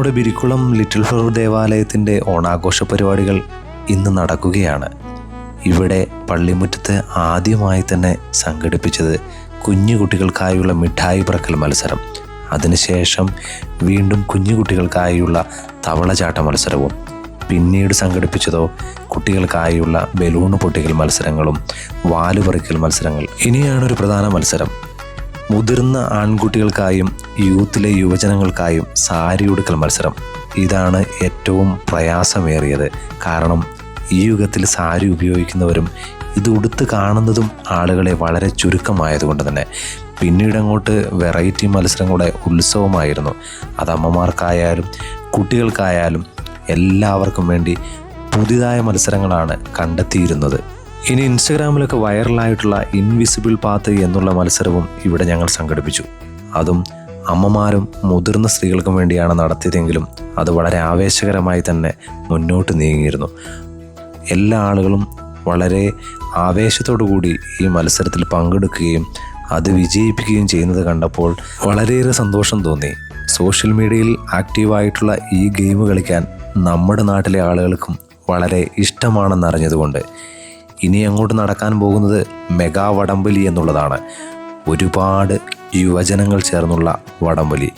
നമ്മുടെ Birikkulam little flower ദേവാലയത്തിൻ്റെ ഓണാഘോഷ പരിപാടികൾ ഇന്ന് നടക്കുകയാണ്. ഇവിടെ പള്ളിമുറ്റത്ത് ആദ്യമായി തന്നെ സംഘടിപ്പിച്ചത് കുഞ്ഞുകുട്ടികൾക്കായുള്ള മിഠായി പറക്കൽ മത്സരം, അതിനുശേഷം വീണ്ടും കുഞ്ഞുകുട്ടികൾക്കായുള്ള തവളചാട്ട മത്സരവും, പിന്നീട് സംഘടിപ്പിച്ചതോ കുട്ടികൾക്കായുള്ള ബലൂണ് പൊട്ടിക്കൽ മത്സരങ്ങളും വാലുപറിക്കൽ മത്സരങ്ങൾ. ഇനിയാണൊരു പ്രധാന മത്സരം. മുതിർന്ന ആൺകുട്ടികൾക്കായും യൂത്തിലെ യുവജനങ്ങൾക്കായും സാരി ഉടുക്കൽ മത്സരം. ഇതാണ് ഏറ്റവും പ്രയാസമേറിയത്. കാരണം ഈ യുഗത്തിൽ സാരി ഉപയോഗിക്കുന്നവരും ഇത് ഉടുത്ത് കാണുന്നതും ആളുകളെ വളരെ ചുരുക്കമായതുകൊണ്ട് തന്നെ പിന്നീട് അങ്ങോട്ട് വെറൈറ്റി മത്സരങ്ങളുടെ ഉത്സവമായിരുന്നു. അത് അമ്മമാർക്കായാലും കുട്ടികൾക്കായാലും എല്ലാവർക്കും വേണ്ടി പുതിയതായ മത്സരങ്ങളാണ് കണ്ടെത്തിയിരുന്നത്. ഇനി ഇൻസ്റ്റഗ്രാമിലൊക്കെ വൈറലായിട്ടുള്ള ഇൻവിസിബിൾ പാത്ത് എന്നുള്ള മത്സരവും ഇവിടെ ഞങ്ങൾ സംഘടിപ്പിച്ചു. അതും അമ്മമാരും മുതിർന്ന സ്ത്രീകൾക്കും വേണ്ടിയാണ് നടത്തിയതെങ്കിലും അത് വളരെ ആവേശകരമായി തന്നെ മുന്നോട്ട് നീങ്ങിയിരുന്നു. എല്ലാ ആളുകളും വളരെ ആവേശത്തോടു കൂടി ഈ മത്സരത്തിൽ പങ്കെടുക്കുകയും അത് വിജയിപ്പിക്കുകയും ചെയ്യുന്നത് കണ്ടപ്പോൾ വളരെയേറെ സന്തോഷം തോന്നി. സോഷ്യൽ മീഡിയയിൽ ആക്റ്റീവായിട്ടുള്ള ഈ ഗെയിം കളിക്കാൻ നമ്മുടെ നാട്ടിലെ ആളുകൾക്കും വളരെ ഇഷ്ടമാണെന്നറിഞ്ഞതുകൊണ്ട് ഇനി അങ്ങോട്ട് നടക്കാൻ പോകുന്നത് മെഗാ വടംവലി എന്നുള്ളതാണ്. ഒരുപാട് യുവജനങ്ങൾ ചേർന്നുള്ള വടംവലി.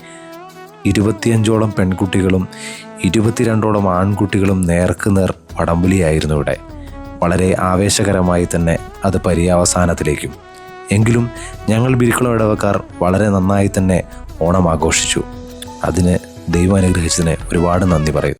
25ഓളം പെൺകുട്ടികളും 22ഓളം ആൺകുട്ടികളും നേർക്കുനേർ വടംവലിയായിരുന്നു ഇവിടെ. വളരെ ആവേശകരമായി തന്നെ അത് പര്യവസാനത്തിലേക്കും. എങ്കിലും ഞങ്ങൾ ബിരിക്കുളം ഇടവക്കാർ വളരെ നന്നായി തന്നെ ഓണം ആഘോഷിച്ചു. അതിന് ദൈവം അനുഗ്രഹിച്ചതിന് ഒരുപാട് നന്ദി പറയും.